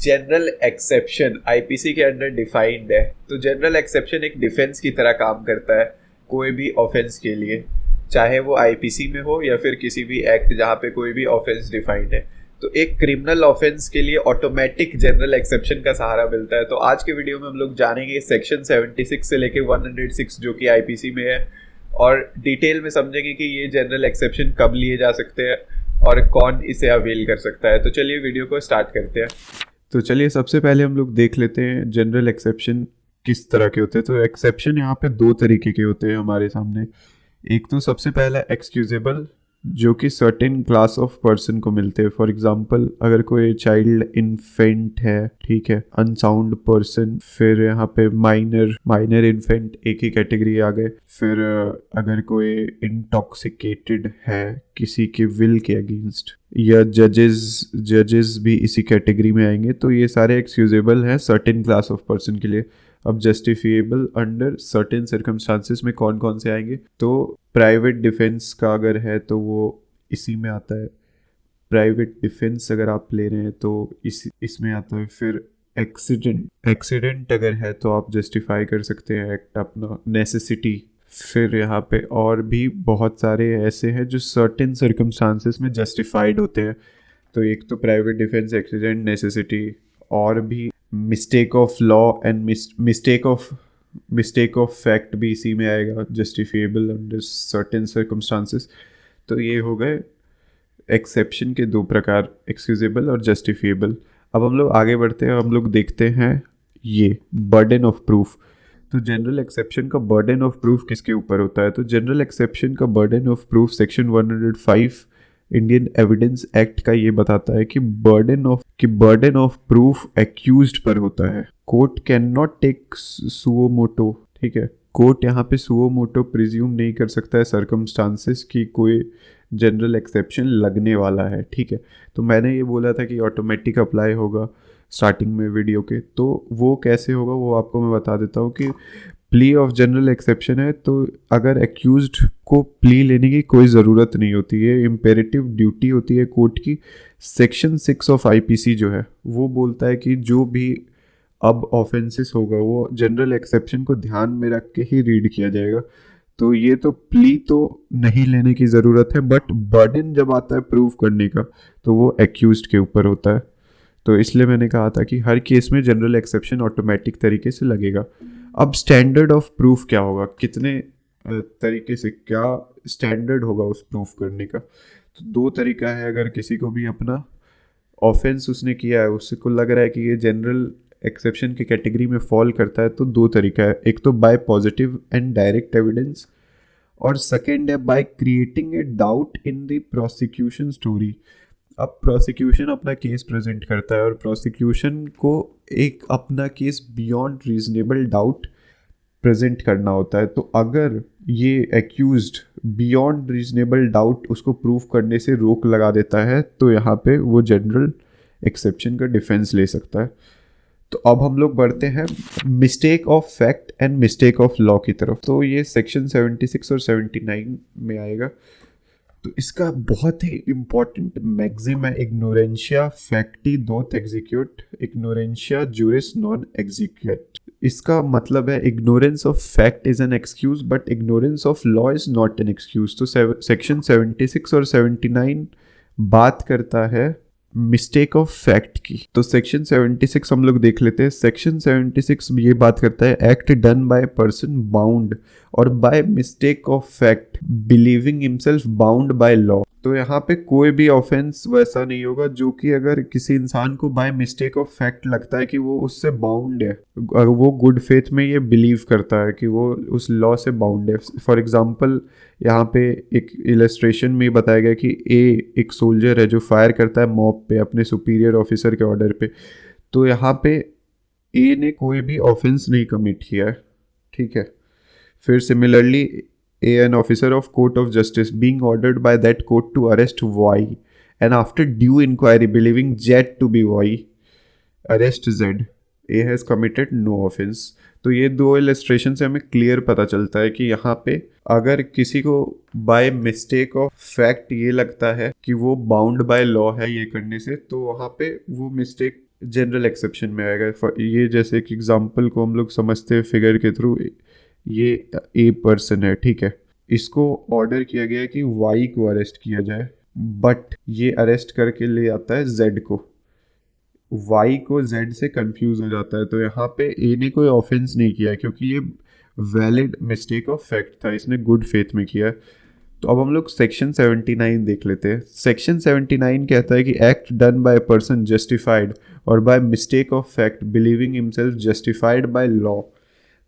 General exception IPC के under defined है। तो जनरल एक्सेप्शन एक डिफेंस की तरह काम करता है कोई भी ऑफेंस के लिए, चाहे वो आईपीसी में हो या फिर किसी भी एक्ट जहाँ पे कोई भी ऑफेंस डिफाइंड है। तो एक क्रिमिनल ऑफेंस के लिए ऑटोमेटिक जनरल एक्सेप्शन का सहारा मिलता है। तो आज के वीडियो में हम लोग जानेंगे सेक्शन 76 से लेके 106 जो कि आईपीसी में है, और डिटेल में समझेंगे कि ये जनरल एक्सेप्शन कब लिए जा सकते हैं और कौन इसे अवेल कर सकता है। तो चलिए वीडियो को स्टार्ट करते हैं। तो चलिए सबसे पहले हम लोग देख लेते हैं जनरल एक्सेप्शन किस तरह के होते हैं। तो एक्सेप्शन यहाँ पे दो तरीके के होते हैं हमारे सामने। एक तो सबसे पहला एक्सक्यूजेबल, जो कि सर्टेन क्लास ऑफ पर्सन को मिलते हैं। फॉर एग्जांपल अगर कोई चाइल्ड इन्फेंट है, ठीक है, अनसाउंड पर्सन, फिर यहाँ पे माइनर इन्फेंट एक ही कैटेगरी आ गए। फिर अगर कोई इंटॉक्सिकेटेड है किसी के विल के अगेंस्ट, या जजेस भी इसी कैटेगरी में आएंगे। तो ये सारे एक्सक्यूजेबल हैं सर्टेन क्लास ऑफ पर्सन के लिए। अब जस्टिफिएबल अंडर सर्टेन सर्कमस्टांसेस में कौन कौन से आएंगे? तो प्राइवेट डिफेंस का अगर है तो वो इसी में आता है। प्राइवेट डिफेंस अगर आप ले रहे हैं तो इसमें आता है। फिर एक्सीडेंट अगर है तो आप जस्टिफाई कर सकते हैं एक्ट अपना, नेसेसिटी। फिर यहाँ पे और भी बहुत सारे ऐसे हैं जो सर्टेन सर्कमस्टांसेस में जस्टिफाइड होते हैं। तो एक तो प्राइवेट डिफेंस, एक्सीडेंट, नेसेसिटी, और भी mistake of law and mistake of fact भी इसी में आएगा, जस्टिफिएबल अंडर सर्टेन सर्कमस्टांसेस। तो ये हो गए एक्सेप्शन के दो प्रकार, एक्सक्यूजेबल और जस्टिफिएबल। अब हम लोग आगे बढ़ते हैं, हम लोग देखते हैं ये बर्डन ऑफ प्रूफ। तो जनरल एक्सेप्शन का बर्डन ऑफ प्रूफ किसके ऊपर होता है? तो जनरल एक्सेप्शन का burden of proof section 105 Indian evidence act का ये बताता है कि बर्डन ऑफ प्रूफ एक्यूज्ड पर होता है। Court can not take suo motu, ठीक है। कोर्ट यहाँ पे सुओ मोटो प्रिज्यूम नहीं कर सकता है सर्कमस्टांसेस की कोई जनरल एक्सेप्शन लगने वाला है, ठीक है। तो मैंने ये बोला था कि ऑटोमेटिक अप्लाई होगा स्टार्टिंग में वीडियो के, तो वो कैसे होगा वो आपको मैं बता देता हूँ कि प्ली ऑफ जनरल एक्सेप्शन है तो अगर एक्यूज्ड को प्ली लेने की कोई ज़रूरत नहीं होती है, इम्पेरेटिव ड्यूटी होती है कोर्ट की। सेक्शन 6 ऑफ आईपीसी जो है वो बोलता है कि जो भी अब ऑफेंसेस होगा वो जनरल एक्सेप्शन को ध्यान में रख के ही रीड किया जाएगा। तो ये तो प्ली तो नहीं लेने की ज़रूरत है, बट बर्डन जब आता है प्रूव करने का तो वो एक्यूज्ड के ऊपर होता है। तो इसलिए मैंने कहा था कि हर केस में जनरल एक्सेप्शन ऑटोमेटिक तरीके से लगेगा। अब स्टैंडर्ड ऑफ प्रूफ क्या होगा, कितने तरीके से क्या स्टैंडर्ड होगा उस प्रूफ करने का? तो दो तरीका है। अगर किसी को भी अपना ऑफेंस उसने किया है, उससे को लग रहा है कि ये जनरल एक्सेप्शन की कैटेगरी में फॉल करता है, तो दो तरीका है। एक तो bye positive and direct evidence, और सेकेंड है by creating a doubt in the prosecution story. अब प्रोसिक्यूशन अपना केस प्रेजेंट करता है और प्रोसिक्यूशन को एक अपना case beyond reasonable doubt present करना होता है। तो अगर ये एक्यूज्ड बियॉन्ड रीजनेबल डाउट उसको प्रूव करने से रोक लगा देता है तो यहाँ पे वो जनरल एक्सेप्शन का डिफेंस ले सकता है। तो अब हम लोग बढ़ते हैं mistake of fact and mistake of law की तरफ। तो ये सेक्शन 76 और 79 में आएगा। तो इसका बहुत ही इम्पॉर्टेंट मैक्सिम है, इग्नोरेंशिया फैक्टी दोत एग्जीक्यूट, इग्नोरेंशिया जुरिस नॉन एग्जीक्यूट। इसका मतलब है ignorance of fact is an excuse but ignorance of law is not an excuse. तो सेक्शन 76 और 79 बात करता है मिस्टेक ऑफ फैक्ट की। तो सेक्शन 76 हम लोग देख लेते हैं। सेक्शन 76 ये बात करता है act done by person bound और by mistake of fact believing himself bound by law. तो यहाँ पे कोई भी ऑफेंस वैसा नहीं होगा जो कि अगर किसी इंसान को बाय मिस्टेक ऑफ फैक्ट लगता है कि वो उससे बाउंड है, अगर वो गुड फेथ में ये बिलीव करता है कि वो उस लॉ से बाउंड है। फॉर एग्जांपल यहाँ पे एक इलस्ट्रेशन में बताया गया कि एक सोल्जर है जो फायर करता है मॉब पे अपने सुपीरियर ऑफिसर के ऑर्डर पे। तो यहाँ पे ए ने कोई भी ऑफेंस नहीं कमिट किया है, ठीक है। फिर similarly A, an officer of court of justice, being ordered by that court to arrest Y, and after due inquiry believing Z to be Y, arrest Z, A has committed no offense। तो ये दो illustration से हमें clear पता चलता है कि यहाँ पे अगर किसी को बाय मिस्टेक ऑफ फैक्ट ये लगता है कि वो बाउंड बाय लॉ है ये करने से, तो वहाँ पे वो मिस्टेक जनरल एक्सेप्शन में आएगा। ये जैसे एक एग्जांपल को हम लोग समझते हैं फिगर के थ्रू, ये ए पर्सन है, ठीक है, इसको ऑर्डर किया गया है कि वाई को अरेस्ट किया जाए, बट ये अरेस्ट करके ले आता है जेड को, वाई को जेड से कंफ्यूज हो जाता है। तो यहाँ पे ए ने कोई ऑफेंस नहीं किया है क्योंकि ये वैलिड मिस्टेक ऑफ फैक्ट था, इसने गुड फेथ में किया है। तो अब हम लोग सेक्शन 79 देख लेते हैं। सेक्शन 79 कहता है कि act done by person justified और by mistake of fact believing himself justified by law.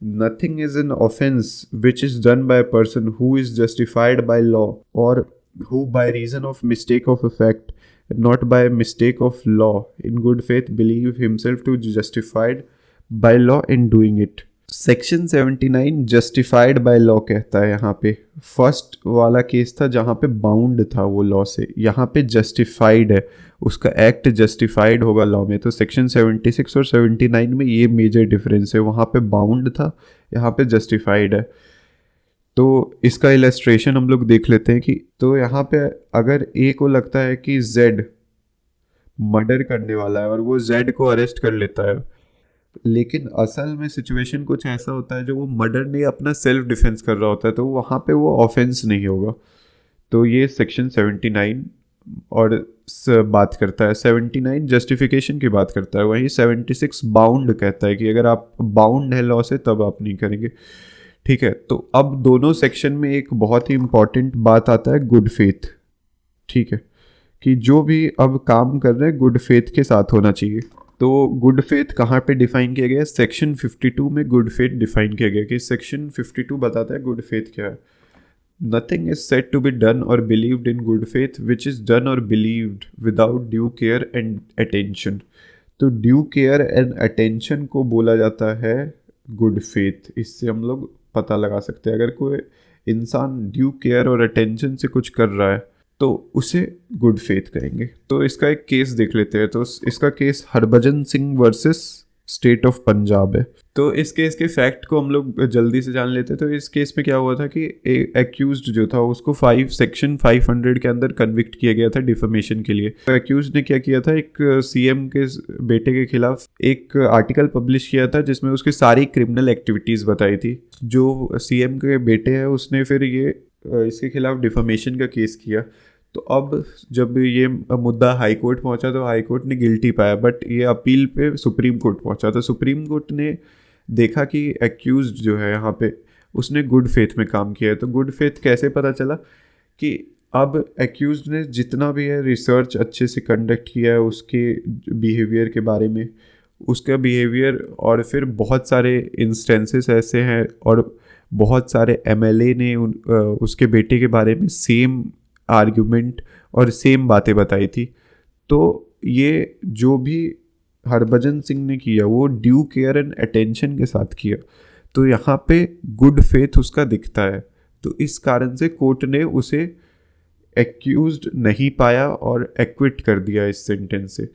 Nothing is an offense which is done by a person who is justified by law or who by reason of mistake of a fact, not by mistake of law, in good faith believe himself to justified by law in doing it. Section 79 justified by law कहता है। यहाँ पे first वाला case था जहाँ पे bound था वो लॉ से, यहाँ पे जस्टिफाइड है, उसका एक्ट जस्टिफाइड होगा लॉ में। तो सेक्शन 76 और 79 में ये मेजर डिफरेंस है, वहाँ पे बाउंड था, यहाँ पे जस्टिफाइड है। तो इसका इलस्ट्रेशन हम लोग देख लेते हैं कि तो यहाँ पे अगर ए को लगता है कि जेड मर्डर करने वाला है और वो जेड को अरेस्ट कर लेता है, लेकिन असल में सिचुएशन कुछ ऐसा होता है जो वो मर्डर नहीं अपना सेल्फ डिफेंस कर रहा होता है, तो वहाँ पे वो ऑफेंस नहीं होगा। तो ये सेक्शन 79 और बात करता है, 79 जस्टिफिकेशन की बात करता है, वहीं 76 बाउंड कहता है कि अगर आप बाउंड है लॉ से तब आप नहीं करेंगे, ठीक है। तो अब दोनों सेक्शन में एक बहुत ही इंपॉर्टेंट बात आता है गुड फेथ, ठीक है, कि जो भी अब काम कर रहे हैं गुड फेथ के साथ होना चाहिए। तो गुड फेथ कहाँ पे डिफाइन किया गया है? सेक्शन 52 में गुड फेथ डिफाइन किया गया कि सेक्शन 52 बताता है गुड फेथ क्या है। Nothing is said to be done और believed in good faith which is done और believed without due care and attention. तो ड्यू केयर एंड अटेंशन को बोला जाता है गुड फेथ। इससे हम लोग पता लगा सकते हैं अगर कोई इंसान ड्यू केयर और अटेंशन से कुछ कर रहा है तो उसे गुड फेथ करेंगे। तो इसका एक केस देख लेते हैं। तो इसका case Harbhajan Singh versus state of Punjab है। तो इस केस के फैक्ट को हम लोग जल्दी से जान लेते हैं। तो इस केस में क्या हुआ था कि एक्यूज्ड जो था उसको सेक्शन 500 के अंदर कन्विक्ट किया गया था डिफेमेशन के लिए। तो एक्यूज्ड ने क्या किया था, एक सीएम के बेटे के खिलाफ एक आर्टिकल पब्लिश किया था जिसमें उसकी सारी क्रिमिनल एक्टिविटीज़ बताई थी। जो सीएम के बेटे हैं उसने फिर ये इसके खिलाफ डिफेमेशन का केस किया। तो अब जब ये मुद्दा हाई कोर्ट पहुंचा तो हाई कोर्ट ने गिल्टी पाया, बट ये अपील पे सुप्रीम कोर्ट पहुंचा। तो सुप्रीम कोर्ट ने देखा कि एक्यूज्ड जो है यहाँ पे उसने गुड फेथ में काम किया है। तो गुड फेथ कैसे पता चला कि अब एक्यूज्ड ने जितना भी है रिसर्च अच्छे से कंडक्ट किया है उसके बिहेवियर के बारे में, उसका बिहेवियर, और फिर बहुत सारे इंस्टेंसेस ऐसे हैं और बहुत सारे एमएलए ने उसके बेटे के बारे में सेम आर्ग्यूमेंट और सेम बातें बताई थी। तो ये जो भी हरभजन सिंह ने किया वो ड्यू केयर एंड अटेंशन के साथ किया। तो यहाँ पे गुड फेथ उसका दिखता है। तो इस कारण से कोर्ट ने उसे एक्यूज्ड नहीं पाया और एक्विट कर दिया इस सेंटेंस से।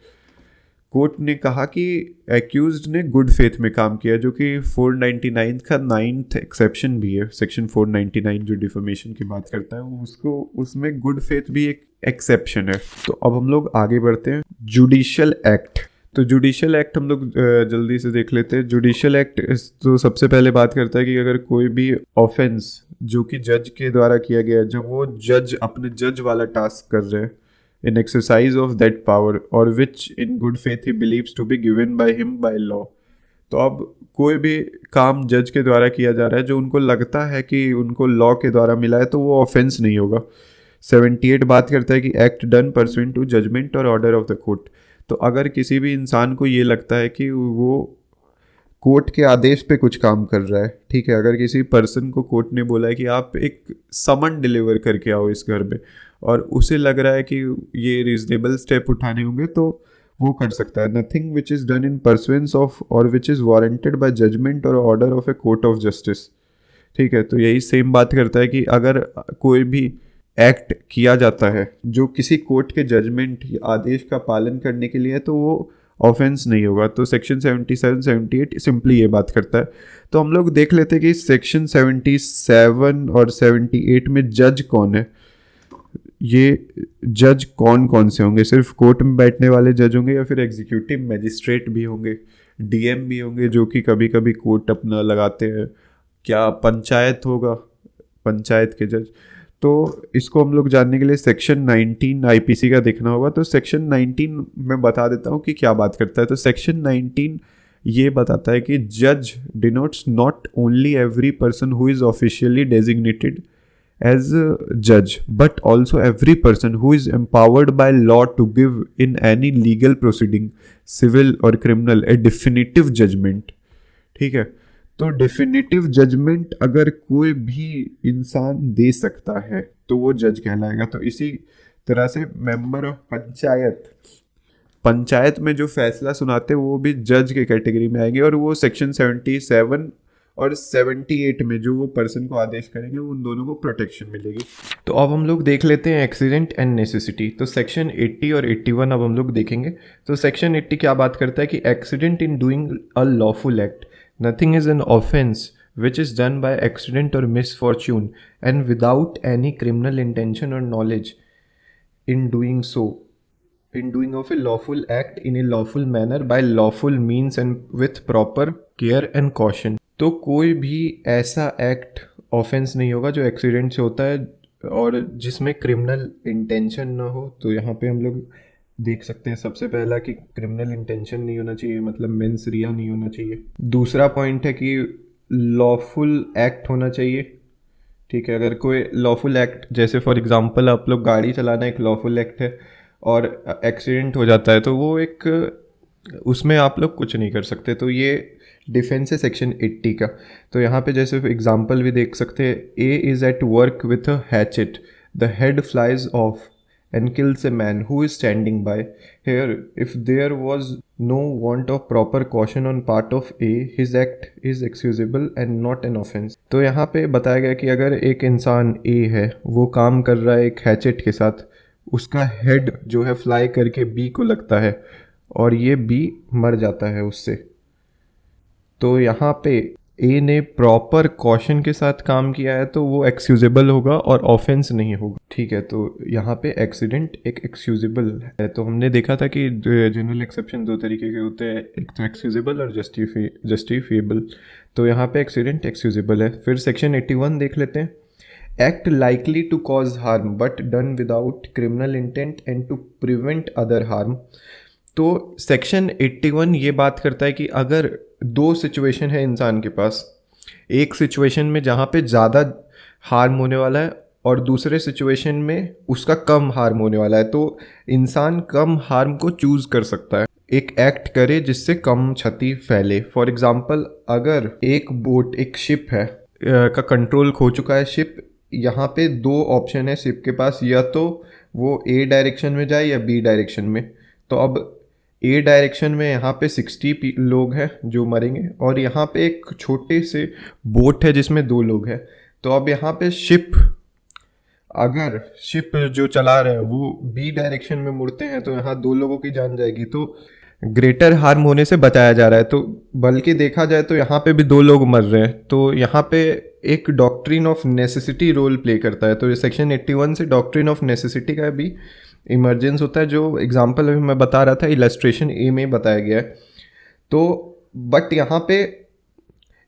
कोर्ट ने कहा कि एक्यूज्ड ने गुड फेथ में काम किया, जो कि 499 का 9th एक्सेप्शन भी है। सेक्शन 499 जो डिफेमेशन की बात करता है उसको, उसमें गुड फेथ भी एक एक्सेप्शन है। तो अब हम लोग आगे बढ़ते हैं। Judicial act. तो जुडिशियल एक्ट हम लोग जल्दी से देख लेते हैं। जुडिशियल एक्ट तो सबसे पहले बात करता है कि अगर कोई भी ऑफेंस जो कि जज के द्वारा किया गया है, जब वो जज अपने जज वाला टास्क कर रहे हैं in exercise of that power or which in good faith he believes to be given by him by law। तो अब कोई भी काम जज के द्वारा किया जा रहा है जो उनको लगता है कि उनको लॉ के द्वारा मिला है तो वो ऑफेंस नहीं होगा। 78 बात करता है कि act done pursuant to judgment और ऑर्डर ऑफ द कोर्ट। तो अगर किसी भी इंसान को ये लगता है कि वो कोर्ट के आदेश पे कुछ काम कर रहा है, ठीक है, अगर किसी पर्सन को कोर्ट ने बोला है कि आप एक समन डिलीवर करके आओ इस घर में, और उसे लग रहा है कि ये रीजनेबल स्टेप उठाने होंगे तो वो कर सकता है। Nothing which is done in pursuance of और which is warranted by judgment और order of a court of justice, ठीक है। तो यही सेम बात करता है कि अगर कोई भी एक्ट किया जाता है जो किसी कोर्ट के जजमेंट या आदेश का पालन करने के लिए है तो वो ऑफेंस नहीं होगा। तो सेक्शन 77 78 सिंपली ये बात करता है। तो हम लोग देख लेते हैं कि सेक्शन 77 और 78 में जज कौन है। ये जज कौन कौन से होंगे, सिर्फ कोर्ट में बैठने वाले जज होंगे या फिर एग्जीक्यूटिव मजिस्ट्रेट भी होंगे, डीएम भी होंगे जो कि कभी कभी कोर्ट अपना लगाते हैं, क्या पंचायत होगा, पंचायत के जज। तो इसको हम लोग जानने के लिए सेक्शन 19 आईपीसी का देखना होगा। तो सेक्शन 19 मैं बता देता हूँ कि क्या बात करता है। तो सेक्शन 19 ये बताता है कि जज denotes not only every person who is officially designated as a judge but also every person who is empowered by law to give in any legal proceeding civil or criminal a definitive judgment। ठीक है, तो definitive judgment अगर कोई भी इंसान दे सकता है तो वो जज कहलाएगा। तो इसी तरह से मेंबर ऑफ पंचायत, पंचायत में जो फैसला सुनाते हैं वो भी जज के कैटेगरी में आएंगे, और वो सेक्शन 77 और 78 में जो वो पर्सन को आदेश करेंगे उन दोनों को प्रोटेक्शन मिलेगी। तो अब हम लोग देख लेते हैं एक्सीडेंट एंड नेसेसिटी। तो सेक्शन 80 और 81 अब हम लोग देखेंगे। तो सेक्शन 80 क्या बात करता है कि accident in doing a lawful act, nothing is an offence which is done by accident और misfortune and without any criminal intention और knowledge in doing of a lawful act in a lawful manner by lawful means and with proper care and caution। तो कोई भी ऐसा act offence नहीं होगा जो accident से होता है और जिसमें क्रिमिनल इंटेंशन ना हो। तो यहाँ पे हम लोग देख सकते हैं सबसे पहला कि क्रिमिनल इंटेंशन नहीं होना चाहिए, मतलब मेंस रिया नहीं होना चाहिए। दूसरा पॉइंट है कि लॉफुल एक्ट होना चाहिए। ठीक है, अगर कोई लॉफुल एक्ट, जैसे फॉर एग्जांपल आप लोग गाड़ी चलाना एक लॉफुल एक्ट है और एक्सीडेंट हो जाता है तो वो एक, उसमें आप लोग कुछ नहीं कर सकते। तो ये डिफेंस है सेक्शन 80 का। तो यहाँ पे जैसे एग्जांपल भी देख सकते हैं, A is at work with a hatchet, the head flies of and kills a man who is standing by. Here, if there was no want of proper caution on part of A, his act is excusable and not an offense। तो यहाँ पे बताया गया कि अगर एक इंसान A है, वो काम कर रहा है एक हैचेट के साथ, उसका हेड जो है फ्लाई करके B को लगता है और ये B मर जाता है उससे, तो यहाँ पे ए ने प्रॉपर कॉशन के साथ काम किया है तो वो एक्सक्यूजेबल होगा और ऑफेंस नहीं होगा। ठीक है, तो यहाँ पे एक्सीडेंट एक एक्सक्यूजेबल है। तो हमने देखा था कि जनरल एक्सेप्शन दो तरीके के होते हैं, एक तो एक्सक्यूजेबल और जस्टिफिएबल। तो यहाँ पे एक्सीडेंट एक्सक्यूजेबल है। फिर सेक्शन 81 देख लेते हैं। Act likely to cause harm but done without criminal intent and to prevent other harm. तो सेक्शन 81 ये बात करता है कि अगर दो सिचुएशन है इंसान के पास, एक सिचुएशन में जहाँ पे ज़्यादा हार्म होने वाला है और दूसरे सिचुएशन में उसका कम हार्म होने वाला है, तो इंसान कम हार्म को चूज़ कर सकता है, एक एक्ट करे जिससे कम क्षति फैले। फॉर एग्जांपल, अगर एक बोट, एक शिप है का कंट्रोल खो चुका है शिप, यहाँ पे दो ऑप्शन है शिप के पास, या तो वो ए डायरेक्शन में जाए या बी डायरेक्शन में। तो अब ए डायरेक्शन में यहाँ पे 60 लोग हैं जो मरेंगे और यहाँ पे एक छोटे से बोट है जिसमें 2 लोग हैं। तो अब यहाँ पे अगर शिप जो चला रहे हैं वो बी डायरेक्शन में मुड़ते हैं तो यहाँ 2 लोगों की जान जाएगी, तो ग्रेटर हार्म होने से बचाया जा रहा है। तो बल्कि देखा जाए तो यहाँ पे भी 2 लोग मर रहे हैं, तो यहाँ पे एक doctrine of necessity role play करता है। तो ये सेक्शन 81 से डॉक्ट्रिन ऑफ नेसेसिटी का भी इमरजेंस होता है, जो एग्जांपल अभी मैं बता रहा था इलस्ट्रेशन ए में बताया गया है। तो बट यहाँ पे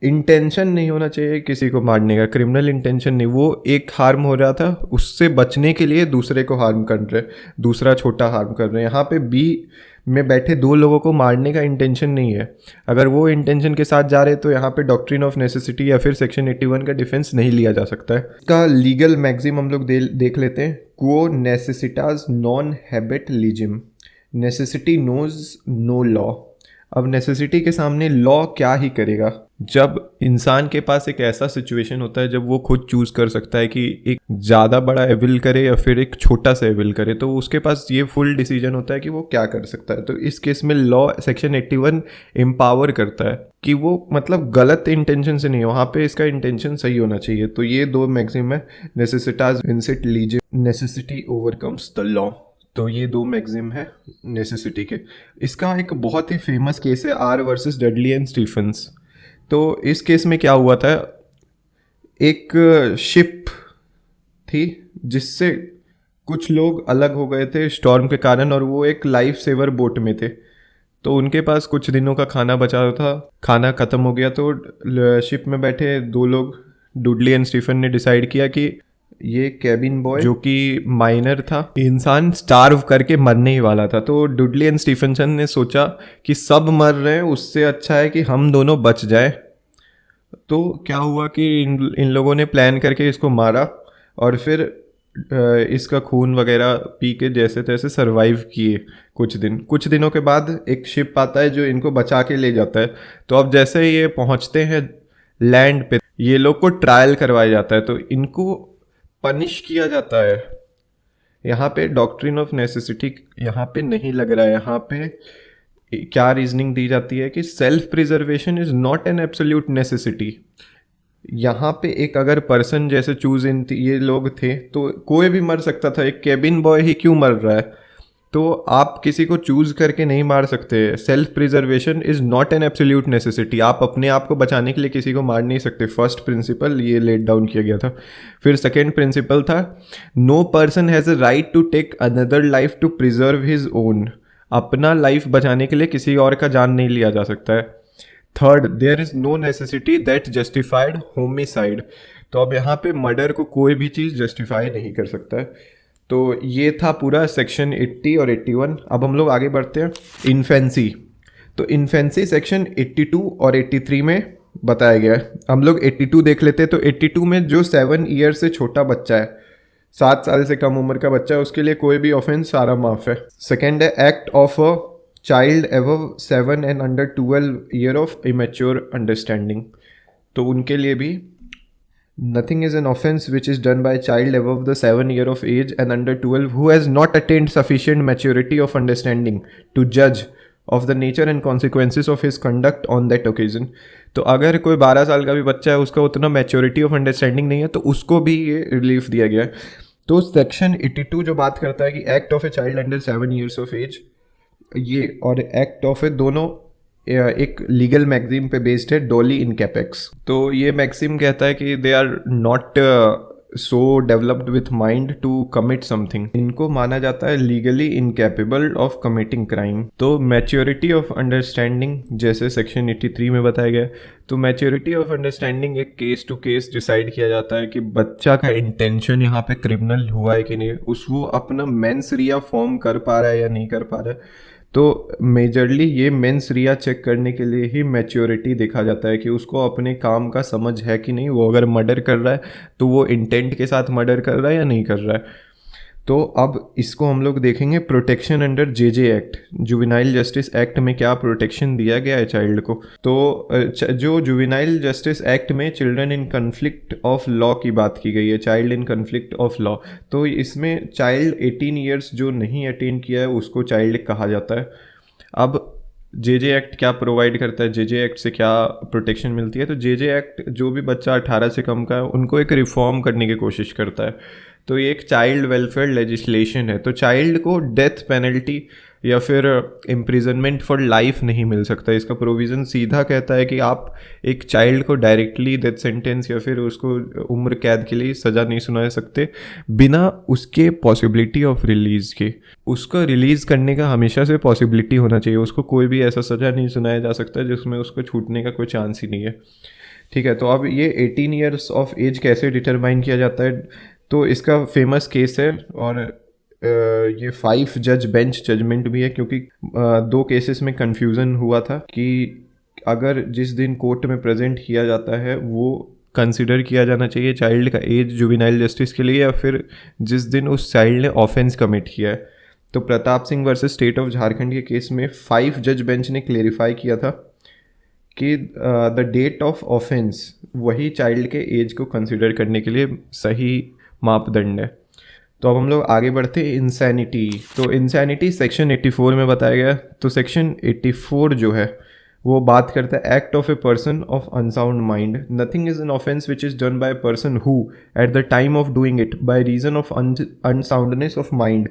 इंटेंशन नहीं होना चाहिए किसी को मारने का, क्रिमिनल इंटेंशन नहीं, वो एक हार्म हो रहा था उससे बचने के लिए दूसरे को हार्म कर रहे, दूसरा छोटा हार्म कर रहे हैं। यहाँ पे बी में बैठे 2 लोगों को मारने का इंटेंशन नहीं है, अगर वो इंटेंशन के साथ जा रहे तो यहाँ पे डॉक्ट्रिन ऑफ नेसेसिटी या फिर सेक्शन 81 का डिफेंस नहीं लिया जा सकता है। इसका लीगल मैक्सिम हम लोग देख लेते हैं। क्वो नेसेसिटास नॉन हैबिट लीजिम, नेसेसिटी नोज नो लॉ। अब नेसेसिटी के सामने लॉ क्या ही करेगा, जब इंसान के पास एक ऐसा सिचुएशन होता है जब वो खुद चूज कर सकता है कि एक ज़्यादा बड़ा एविल करे या फिर एक छोटा सा एविल करे, तो उसके पास ये फुल डिसीजन होता है कि वो क्या कर सकता है। तो इस केस में लॉ सेक्शन 81 एम्पावर करता है कि वो मतलब गलत इंटेंशन से नहीं हो, वहाँ पे इसका इंटेंशन सही होना चाहिए। तो ये 2 मैक्सिम है, नेसेसिटास विंसिट लीजिम, नेसेसिटी ओवरकम्स द लॉ। तो ये 2 मैक्सिम है नेसेसिटी के। इसका एक बहुत ही फेमस केस है R versus Dudley and Stephens. तो इस केस में क्या हुआ था, एक शिप थी जिससे कुछ लोग अलग हो गए थे स्टॉर्म के कारण और वो एक लाइफ सेवर बोट में थे, तो उनके पास कुछ दिनों का खाना बचा था, खाना ख़त्म हो गया। तो शिप में बैठे दो लोग, डुडली एंड स्टीफन, ने डिसाइड किया कि ये कैबिन बॉय जो कि माइनर था, इंसान स्टार्व करके मरने ही वाला था। तो डुडली एंड स्टीफनसन ने सोचा कि सब मर रहे हैं, उससे अच्छा है कि हम दोनों बच जाए। तो क्या हुआ कि इन लोगों ने प्लान करके इसको मारा और फिर इसका खून वगैरह पी के जैसे तैसे सरवाइव किए कुछ दिनों के बाद एक शिप आता है जो इनको बचा के ले जाता है। तो अब जैसे ये पहुंचते हैं लैंड पे, ये लोग को ट्रायल करवाया जाता है, तो इनको पनिश किया जाता है। यहाँ पे डॉक्ट्रिन ऑफ नेसेसिटी यहाँ पे नहीं लग रहा है। यहाँ पे क्या रीजनिंग दी जाती है कि self preservation is not an absolute necessity. यहाँ पे एक अगर पर्सन जैसे चूज इन ये लोग थे तो कोई भी मर सकता था, एक केबिन बॉय ही क्यों मर रहा है? तो आप किसी को चूज करके नहीं मार सकते। Self preservation is not an absolute necessity. आप अपने आप को बचाने के लिए किसी को मार नहीं सकते। फर्स्ट प्रिंसिपल ये लेट डाउन किया गया था। फिर सेकेंड प्रिंसिपल था no person has a right to take another life to preserve his own. अपना लाइफ बचाने के लिए किसी और का जान नहीं लिया जा सकता है। Third, there is no necessity that justified homicide. तो अब यहाँ पे मर्डर को कोई भी चीज़ जस्टिफाई नहीं कर सकता है। तो ये था पूरा सेक्शन 80 और 81। अब हम लोग आगे बढ़ते हैं इन्फेंसी। तो इन्फेंसी सेक्शन 82 और 83 में बताया गया है। हम लोग 82 देख लेते हैं। तो 82 में जो 7 ईयर से छोटा बच्चा है, 7 साल से कम उम्र का बच्चा है, उसके लिए कोई भी ऑफेंस सारा माफ है। सेकेंड है act of a child above 7 and under 12 year of immature understanding. तो उनके लिए भी nothing is an offense which is done by a child above the 7 year of age and under 12 who has not attained sufficient maturity of understanding to judge of the nature and consequences of his conduct on that occasion। तो अगर कोई 12 साल का भी बच्चा है, उसका उतना मैच्योरिटी ऑफ अंडरस्टैंडिंग नहीं है, तो उसको भी ये रिलीफ दिया गया है। तो सेक्शन 82 जो बात करता है कि act of a child under 7 years of age, ये और एक्ट ऑफ ए दोनों एक लीगल मैगजीन पे बेस्ड है, डॉली इन कैपेक्स। तो ये मैगजीन कहता है कि they are not so developed with mind to commit something. इनको माना जाता है legally incapable of committing crime. तो मैच्योरिटी ऑफ अंडरस्टैंडिंग जैसे सेक्शन 83 में बताया गया, तो मैच्योरिटी ऑफ अंडरस्टैंडिंग एक केस टू केस डिसाइड किया जाता है कि बच्चा का इंटेंशन यहाँ पे क्रिमिनल हुआ है कि नहीं, वो अपना मेंस रिया फॉर्म कर पा रहा है या नहीं कर पा रहा है। तो मेजरली ये मेंस रिया चेक करने के लिए ही मैच्योरिटी देखा जाता है कि उसको अपने काम का समझ है कि नहीं। वो अगर मर्डर कर रहा है तो वो इंटेंट के साथ मर्डर कर रहा है या नहीं कर रहा है। तो अब इसको हम लोग देखेंगे protection under JJ act, juvenile justice act में क्या प्रोटेक्शन दिया गया है चाइल्ड को। तो जो जुवेनाइल जस्टिस एक्ट में children in conflict of law की बात की गई है, child in conflict of law, तो इसमें चाइल्ड 18 ईयर्स जो नहीं अटेन किया है उसको चाइल्ड कहा जाता है। अब जेजे एक्ट क्या प्रोवाइड करता है, जेजे एक्ट से क्या प्रोटेक्शन मिलती है? तो जेजे एक्ट जो भी बच्चा 18 से कम का है उनको एक रिफॉर्म करने की कोशिश करता है। तो ये एक चाइल्ड वेलफेयर लेजिस्लेशन है। तो चाइल्ड को डेथ पेनल्टी या फिर इम्प्रिजनमेंट फॉर लाइफ नहीं मिल सकता। इसका प्रोविज़न सीधा कहता है कि आप एक चाइल्ड को डायरेक्टली डेथ सेंटेंस या फिर उसको उम्र कैद के लिए सज़ा नहीं सुना सकते बिना उसके पॉसिबिलिटी ऑफ रिलीज़ के। उसको रिलीज़ करने का हमेशा से पॉसिबिलिटी होना चाहिए। उसको कोई भी ऐसा सज़ा नहीं सुनाया जा सकता जिसमें उसको छूटने का कोई चांस ही नहीं है। ठीक है, तो अब ये 18 ईयर्स ऑफ एज कैसे डिटरमाइन किया जाता है? तो इसका फेमस केस है और ये 5 जज बेंच जजमेंट भी है, क्योंकि 2 केसेस में कन्फ्यूज़न हुआ था कि अगर जिस दिन कोर्ट में प्रेजेंट किया जाता है वो कंसिडर किया जाना चाहिए चाइल्ड का एज जुवेनाइल जस्टिस के लिए, या फिर जिस दिन उस चाइल्ड ने ऑफेंस कमिट किया है। तो Pratap Singh versus state of Jharkhand के केस में 5 जज बेंच ने क्लेरिफाई किया था कि द डेट ऑफ ऑफेंस वही चाइल्ड के एज को कंसिडर करने के लिए सही मापदंड है। तो अब हम लोग आगे बढ़ते हैं इंसैनिटी। तो इंसैनिटी सेक्शन 84 में बताया गया। तो सेक्शन 84 जो है वो बात करता है act of a person of unsound mind. Nothing is an offence which is done by a person who at the time of doing it by reason of unsoundness of mind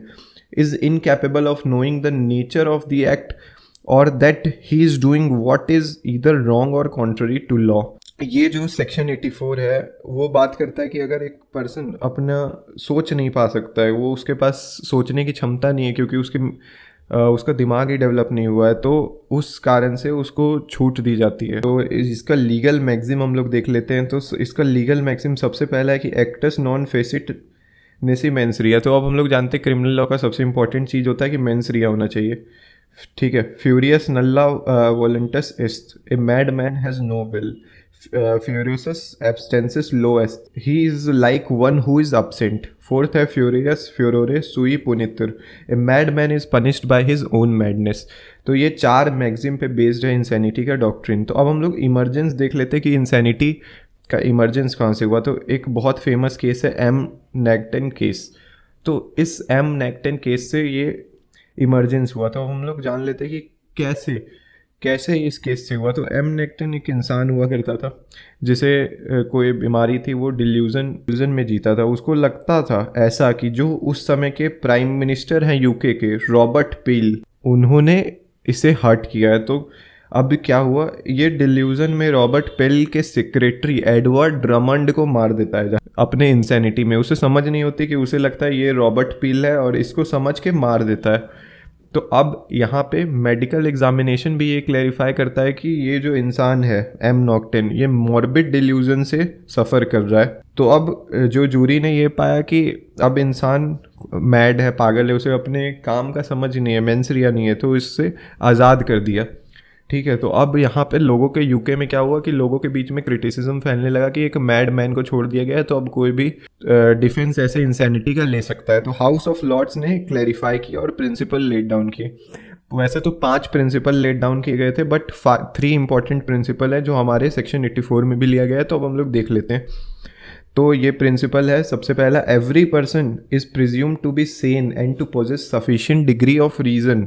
is incapable of knowing the nature of the act or that he is doing what is either wrong or contrary to law। ये जो section 84 है वो बात करता है कि अगर एक पर्सन अपना सोच नहीं पा सकता है, वो उसके पास सोचने की क्षमता नहीं है क्योंकि उसका दिमाग ही डेवलप नहीं हुआ है, तो उस कारण से उसको छूट दी जाती है। तो इसका लीगल मैक्सिम हम लोग देख लेते हैं। तो इसका लीगल मैक्सिम सबसे पहला है कि एक्टस नॉन फेसिट नेसी मेंस रिया। तो अब हम लोग जानते हैं क्रिमिनल लॉ का सबसे इंपॉर्टेंट चीज़ होता है कि मेंस रिया होना चाहिए, ठीक है। फ्यूरियस नल्ला वोलेंटस एस्ट, a mad man has no will, furiosus abstensis loest, he is like one who is absent. Fourth है furious furore sui punitur, a madman is punished by his own madness। तो ये 4 मैक्सिम पे बेस्ड है insanity का doctrine. तो अब हम लोग इमरजेंस देख लेते हैं कि इंसैनिटी का इमरजेंस कहाँ से हुआ। तो एक बहुत फेमस केस है एम नेक्टन केस। तो इस एम नेक्टन केस से ये इमरजेंस हुआ। तो अब हम लोग जान लेते हैं कि कैसे इस केस से हुआ। तो एम नेक्टन एक इंसान हुआ करता था जिसे कोई बीमारी थी, वो डिल्यूजन में जीता था। उसको लगता था ऐसा कि जो उस समय के प्राइम मिनिस्टर हैं यूके के, रॉबर्ट पील, उन्होंने इसे हर्ट किया है। तो अब क्या हुआ, ये डिल्यूजन में रॉबर्ट पेल के सेक्रेटरी एडवर्ड ड्रमंड को मार देता है अपने इंसैनिटी में। उसे समझ नहीं होती कि उसे लगता है ये रॉबर्ट पील है और इसको समझ के मार देता है। तो अब यहाँ पे मेडिकल एग्जामिनेशन भी ये क्लैरिफाई करता है कि ये जो इंसान है एम नॉक्टेन, ये मॉर्बिड डिल्यूजन से सफ़र कर रहा है। तो अब जो जूरी ने ये पाया कि अब इंसान मैड है, पागल है, उसे अपने काम का समझ नहीं है, मेंस रिया नहीं है, तो इससे आज़ाद कर दिया, ठीक है। तो अब यहाँ पे लोगों के यूके में क्या हुआ कि लोगों के बीच में क्रिटिसिज्म फैलने लगा कि एक मैड मैन को छोड़ दिया गया है, तो अब कोई भी डिफेंस ऐसे इंसैनिटी का ले सकता है। तो हाउस ऑफ लॉर्ड्स ने क्लैरिफाई किया और प्रिंसिपल लेट डाउन किए। वैसे तो 5 प्रिंसिपल लेट डाउन किए गए थे, बट 3 इंपॉर्टेंट प्रिंसिपल है जो हमारे सेक्शन 84 में भी लिया गया है। तो अब हम लोग देख लेते हैं। तो ये प्रिंसिपल है सबसे पहला, every person is presumed to be sane and to possess sufficient degree of reason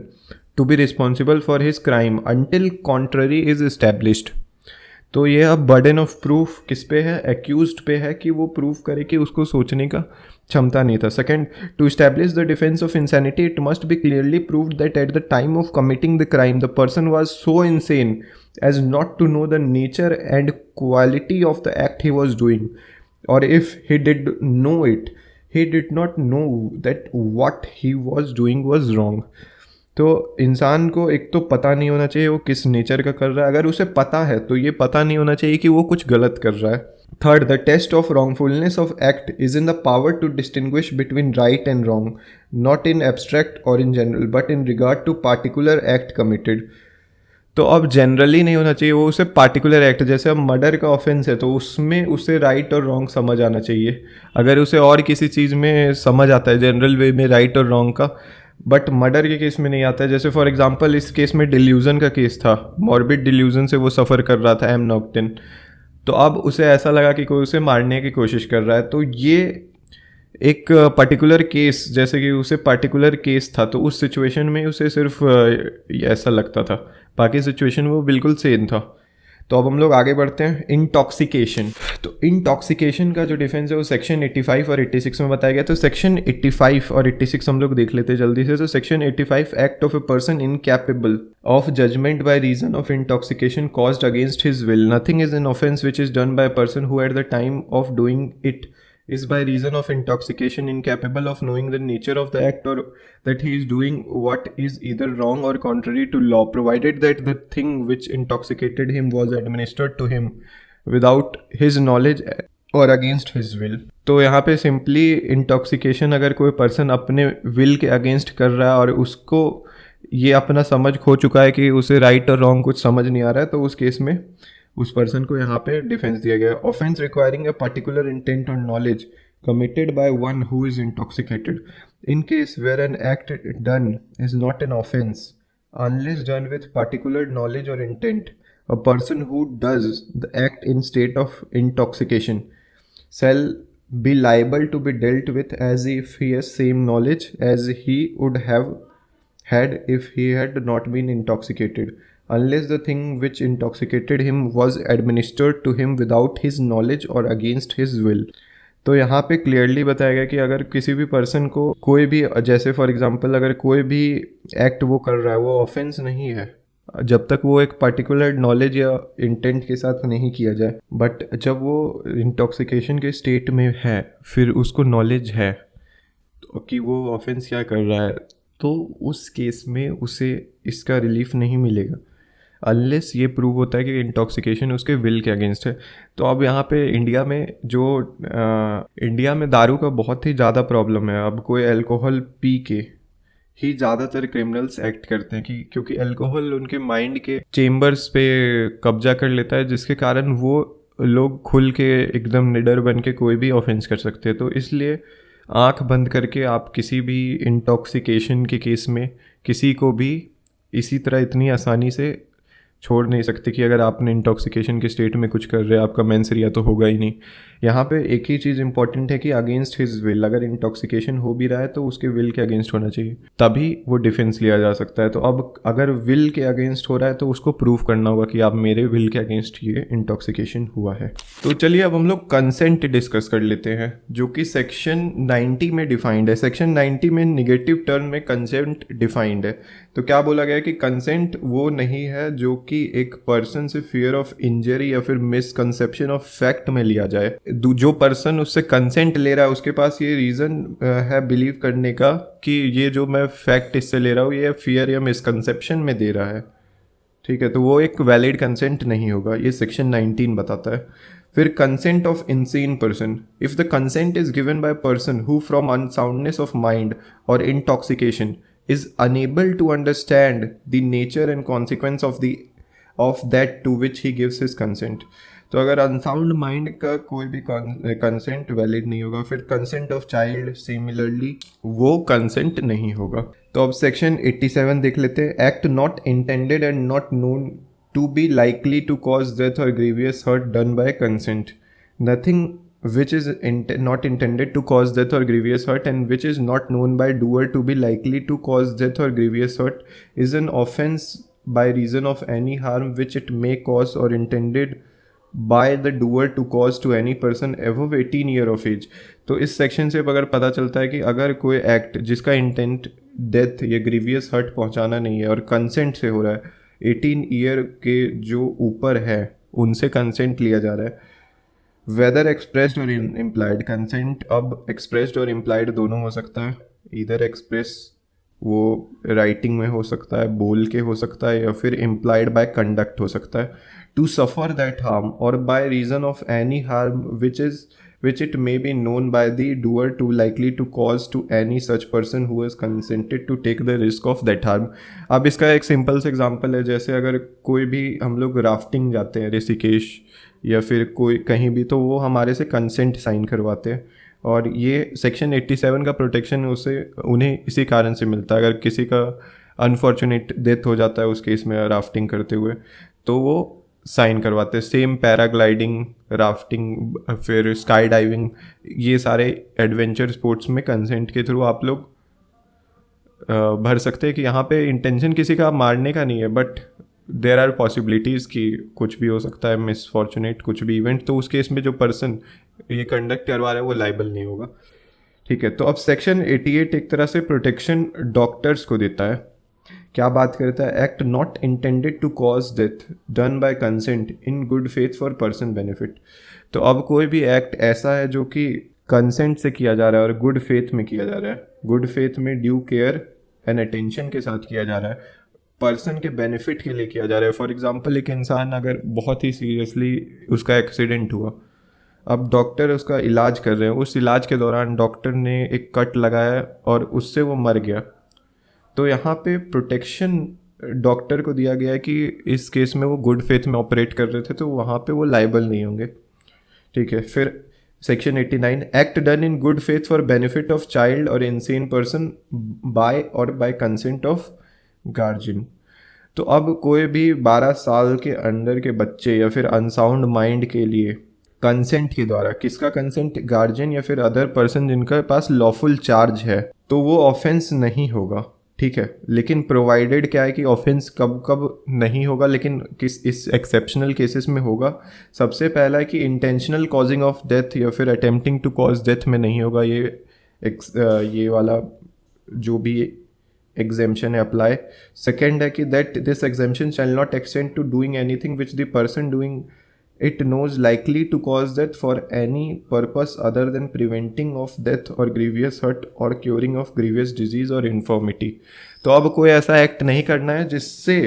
to be responsible for his crime until contrary is established। तो ये अब बर्डन ऑफ प्रूफ किस पे है, एक्यूज्ड पे है कि वो प्रूफ करे कि उसको सोचने का क्षमता नहीं था। Second, to establish the defence of insanity it must be clearly proved that at the time of committing the crime the person was so insane as not to know the nature and quality of the act he was doing, और if he did know it he did not know that what he was doing was wrong. तो इंसान को एक तो पता नहीं होना चाहिए वो किस नेचर का कर रहा है। अगर उसे पता है तो ये पता नहीं होना चाहिए कि वो कुछ गलत कर रहा है। Third, the test of wrongfulness of act is in the power to distinguish between right and wrong, not in abstract और in general but in regard to particular act committed. तो अब जनरली नहीं होना चाहिए, वो उसे पार्टिकुलर एक्ट, जैसे अब मर्डर का ऑफेंस है तो उसमें उसे राइट और रॉन्ग समझ आना चाहिए। अगर उसे और किसी चीज़ में समझ आता है जनरल वे में राइट और रॉन्ग का, बट मर्डर के केस में नहीं आता है। जैसे फॉर एग्जांपल इस केस में डिल्यूजन का केस था, मॉर्बिड डिल्यूजन से वो सफ़र कर रहा था एम नॉक्टेन। तो अब उसे ऐसा लगा कि कोई उसे मारने की कोशिश कर रहा है। तो ये एक पर्टिकुलर केस, जैसे कि उसे पर्टिकुलर केस था, तो उस सिचुएशन में उसे सिर्फ ऐसा लगता था, बाकी सिचुएशन वो बिल्कुल सेम था। तो अब हम लोग आगे बढ़ते हैं, इंटॉक्सिकेशन। तो इंटॉक्सिकेशन का जो डिफेंस है वो सेक्शन 85 और 86 में बताया गया। तो सेक्शन 85 और 86 हम लोग देख लेते हैं जल्दी से। तो section 85, act of a person incapable of judgment by reason of intoxication caused against his will, nothing is an offence which is done by person who at the time of doing it is by reason of intoxication incapable of knowing the nature of the act or that he is doing what is either wrong or contrary to law, provided that the thing which intoxicated him was administered to him without his knowledge or against his will। तो यहाँ पे simply intoxication अगर कोई person अपने will के against कर रहा है और उसको ये अपना समझ खो चुका है कि उसे राइट और रॉन्ग कुछ समझ नहीं आ रहा है, तो उस केस में उस पर्सन को यहाँ पे डिफेंस दिया गया है। Offence requiring a particular intent और knowledge committed by one who is intoxicated, in case where an act done is not an offence unless done with particular knowledge और intent, a person who does the act in state of intoxication shall be liable to be dealt with as if he has same knowledge as he would have had if he had not been intoxicated, unless the thing which intoxicated him was administered to him without his knowledge or against his will। तो यहाँ पे clearly बताया गया कि अगर किसी भी person को कोई भी, जैसे फॉर एग्जांपल अगर कोई भी एक्ट वो कर रहा है वो ऑफेंस नहीं है, जब तक वो एक पर्टिकुलर नॉलेज या इंटेंट के साथ नहीं किया जाए। बट जब वो इंटॉक्सिकेशन के स्टेट में है, फिर उसको नॉलेज है तो कि वो ऑफेंस क्या कर रहा है, तो उस केस में उसे इसका रिलीफ नहीं मिलेगा अनलेस ये प्रूव होता है कि इंटॉक्सिकेशन उसके विल के अगेंस्ट है। तो अब यहाँ पे इंडिया में दारू का बहुत ही ज़्यादा प्रॉब्लम है। अब कोई अल्कोहल पी के ही ज़्यादातर क्रिमिनल्स एक्ट करते हैं कि क्योंकि अल्कोहल उनके माइंड के चेम्बर्स पे कब्जा कर लेता है, जिसके कारण वो लोग खुल के एकदम निडर बन के कोई भी ऑफेंस कर सकते हैं। तो इसलिए आंख बंद करके आप किसी भी इंटॉक्सिकेशन के केस में किसी को भी इसी तरह इतनी आसानी से छोड़ नहीं सकते कि अगर आपने इंटॉक्सिकेशन के स्टेट में कुछ कर रहे हैं आपका मेंसरिया तो होगा ही नहीं। यहाँ पे एक ही चीज़ इंपॉर्टेंट है कि अगेंस्ट हिज विल, अगर इंटॉक्सिकेशन हो भी रहा है तो उसके विल के अगेंस्ट होना चाहिए, तभी वो डिफेंस लिया जा सकता है। तो अब अगर विल के अगेंस्ट हो रहा है तो उसको प्रूव करना होगा कि आप मेरे विल के अगेंस्ट ये इंटॉक्सिकेशन हुआ है। तो चलिए अब हम लोग कंसेंट डिस्कस कर लेते हैं, जो कि सेक्शन 90 में डिफाइंड है। सेक्शन 90 में निगेटिव टर्म में कंसेंट डिफाइंड है। तो क्या बोला गया है कि कंसेंट वो नहीं है जो कि एक पर्सन से फियर ऑफ इंजरी या फिर मिसकंसेप्शन ऑफ फैक्ट में लिया जाए। जो पर्सन उससे कंसेंट ले रहा है उसके पास ये रीज़न है बिलीव करने का कि ये जो मैं फैक्ट इससे ले रहा हूँ ये फियर या मिसकंसेप्शन में दे रहा है, ठीक है, तो वो एक वैलिड कंसेंट नहीं होगा। ये सेक्शन 19 बताता है। फिर consent of insane person, if the consent is given by person who from unsoundness of mind और intoxication is unable to understand the nature and consequence of that to which he gives his consent। तो अगर unsound mind का कोई भी consent valid नहीं होगा। फिर consent of child similarly वो कंसेंट नहीं होगा। तो अब सेक्शन 87 देख लेते हैं। Act not intended and not known to be likely to cause death और grievous hurt done by consent. Nothing which is not intended to cause death or grievous hurt and which is not known by doer to be likely to cause death or grievous hurt is an offense by reason of any harm which it may cause or intended by the doer to cause to any person above 18 year of age। तो इस section से अगर पता चलता है कि अगर कोई एक्ट जिसका इंटेंट डेथ या ग्रीवियस हर्ट पहुंचाना नहीं है और कंसेंट से हो रहा है, 18 ईयर के जो ऊपर है उनसे कंसेंट लिया जा रहा है, वेदर एक्सप्रेस्ड और इम्प्लाइड कंसेंट। अब एक्सप्रेस्ड और इम्प्लाइड दोनों हो सकता है। इधर एक्सप्रेस वो राइटिंग में हो सकता है, बोल के हो सकता है, या फिर इम्प्लाइड बाय कंडक्ट हो सकता है। टू सफ़र दैट हार्म और by reason of any harm which it may be known by the doer to likely to cause to any such person who has consented to take the risk of that harm। अब इसका एक simple सा example है, जैसे अगर कोई भी हम लोग राफ्टिंग जाते हैं ऋषिकेश या फिर कोई कहीं भी, तो वो हमारे से कंसेंट साइन करवाते हैं और ये सेक्शन 87 का प्रोटेक्शन उसे उन्हें इसी कारण से मिलता है। अगर किसी का अनफॉर्चुनेट डेथ हो जाता है उस केस में राफ्टिंग करते हुए तो वो साइन करवाते हैं। सेम पैराग्लाइडिंग, राफ्टिंग, फिर स्काई डाइविंग, ये सारे एडवेंचर स्पोर्ट्स में कंसेंट के थ्रू आप लोग भर सकते हैं कि यहाँ पे इंटेंशन किसी का मारने का नहीं है, बट देर आर पॉसिबिलिटीज़ कि कुछ भी हो सकता है, मिसफॉर्चुनेट कुछ भी इवेंट, तो उस केस में जो पर्सन ये कंडक्ट करवा रहा है वो लाइबल नहीं होगा, ठीक है। तो अब सेक्शन 88 एक तरह से प्रोटेक्शन डॉक्टर्स को देता है। क्या बात करता है? Act not intended to cause death done by consent in good faith for person benefit. तो अब कोई भी एक्ट ऐसा है जो कि कंसेंट से किया जा रहा है और गुड फेथ में किया जा रहा है, गुड फेथ में ड्यू केयर एंड अटेंशन के साथ किया जा रहा है, पर्सन के बेनिफिट के लिए किया जा रहा है। फॉर एग्जांपल एक इंसान अगर बहुत ही सीरियसली उसका एक्सीडेंट हुआ, अब डॉक्टर उसका इलाज कर रहे हैं, उस इलाज के दौरान डॉक्टर ने एक कट लगाया और उससे वो मर गया, तो यहाँ पे प्रोटेक्शन डॉक्टर को दिया गया है कि इस केस में वो गुड फेथ में ऑपरेट कर रहे थे तो वहाँ पे वो लाइबल नहीं होंगे, ठीक है। फिर section 89 act done in good faith for benefit of child और इनसेन पर्सन बाय और बाय कंसेंट ऑफ गार्जियन। तो अब कोई भी 12 साल के अंडर के बच्चे या फिर अनसाउंड माइंड के लिए कंसेंट के द्वारा, किसका कंसेंट? गार्जियन या फिर अदर पर्सन जिनके पास लॉफुल चार्ज है, तो वो ऑफेंस नहीं होगा, ठीक है। लेकिन प्रोवाइडेड क्या है कि ऑफेंस कब कब नहीं होगा, लेकिन किस इस एक्सेप्शनल केसेस में होगा। सबसे पहला है कि इंटेंशनल कॉजिंग ऑफ डेथ या फिर अटेम्प्टिंग टू कॉज डेथ में नहीं होगा। ये वाला जो भी एग्जेम्पशन है अप्लाई। सेकेंड है कि that this exemption shall not extend to doing anything which the person doing it knows likely to cause death for any purpose other than preventing of death or grievous hurt or curing of grievous disease or infirmity। तो अब कोई ऐसा act नहीं करना है जिससे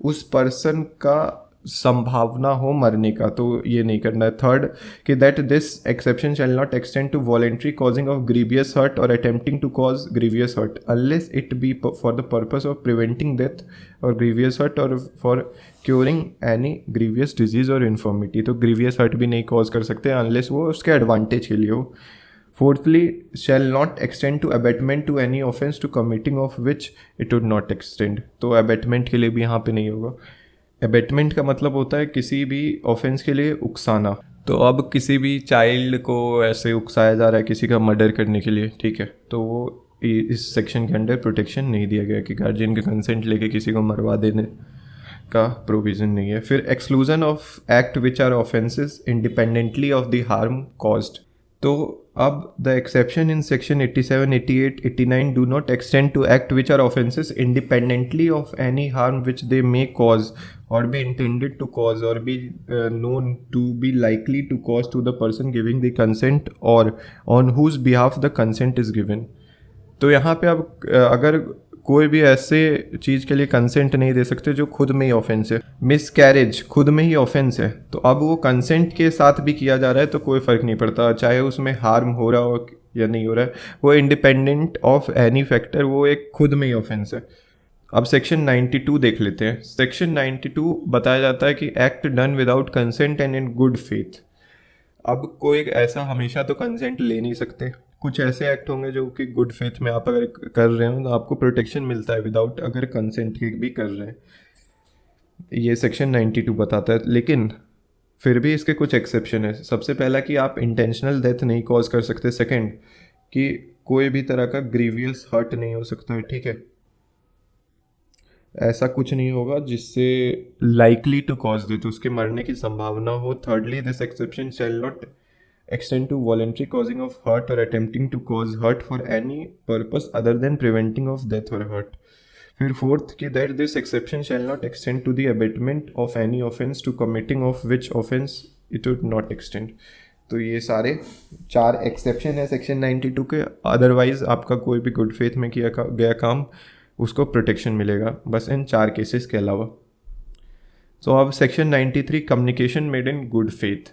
उस person का संभावना हो मरने का, तो ये नहीं करना है। थर्ड कि that this exception shall not extend to voluntary causing of grievous hurt और attempting to cause grievous hurt unless it be for the purpose of preventing death और ग्रीवियस हर्ट और for curing any grievous disease और infirmity. तो grievous hurt भी नहीं cause कर सकते unless वो उसके एडवांटेज के लिए हो। Fourthly shall not extend to abetment to any offence to committing of which it would not extend. तो अबेटमेंट के लिए भी यहाँ पे नहीं होगा। अबेटमेंट का मतलब होता है किसी भी ऑफेंस के लिए उकसाना। तो अब किसी भी चाइल्ड को ऐसे उकसाया जा रहा है किसी का मर्डर करने के लिए, ठीक है, तो वो इस सेक्शन के अंडर प्रोटेक्शन नहीं दिया गया कि गार्जियन के कंसेंट लेके किसी को मरवा देने का प्रोविज़न नहीं है। फिर exclusion of act which are offences independently of the harm caused. तो अब the exception in section 87, 88, 89 do not extend to act which are offences independently of any harm which they may cause or be intended to cause or be known to be likely to cause to the person giving the consent or on whose behalf the consent is given। तो यहाँ पे अब अगर कोई भी ऐसे चीज़ के लिए कंसेंट नहीं दे सकते जो खुद में ही ऑफेंस है। मिस कैरेज खुद में ही ऑफेंस है, तो अब वो कंसेंट के साथ भी किया जा रहा है तो कोई फ़र्क नहीं पड़ता, चाहे उसमें हार्म हो रहा हो या नहीं हो रहा है, वो इंडिपेंडेंट ऑफ एनी फैक्टर, वो एक खुद में ही ऑफेंस है। अब सेक्शन 92 देख लेते हैं। सेक्शन 92 बताया जाता है कि act done without consent and in good faith. अब कोई ऐसा हमेशा तो कंसेंट ले नहीं सकते, कुछ ऐसे एक्ट होंगे जो कि गुड फेथ में आप अगर कर रहे हो तो आपको प्रोटेक्शन मिलता है विदाउट अगर कंसेंट के भी कर रहे हैं, ये सेक्शन 92 बताता है। लेकिन फिर भी इसके कुछ एक्सेप्शन है। सबसे पहला कि आप इंटेंशनल डेथ नहीं कॉज कर सकते। सेकेंड कि कोई भी तरह का ग्रीवियस हर्ट नहीं हो सकता है, ठीक है, ऐसा कुछ नहीं होगा जिससे लाइकली टू कॉज डेथ, उसके मरने की संभावना हो। Thirdly this exception shall not extend to voluntary causing of hurt और attempting to cause hurt for any purpose other than preventing of death और हर्ट। फिर फोर्थ कि that this exception shall not extend to the abetment of any offence to committing of which offence it would not extend. तो ये सारे 4 exception है section 92 के। Otherwise आपका कोई भी गुड फेथ में किया गया काम उसको प्रोटेक्शन मिलेगा, बस इन 4 केसेस के अलावा। तो अब section 93 communication made in good faith.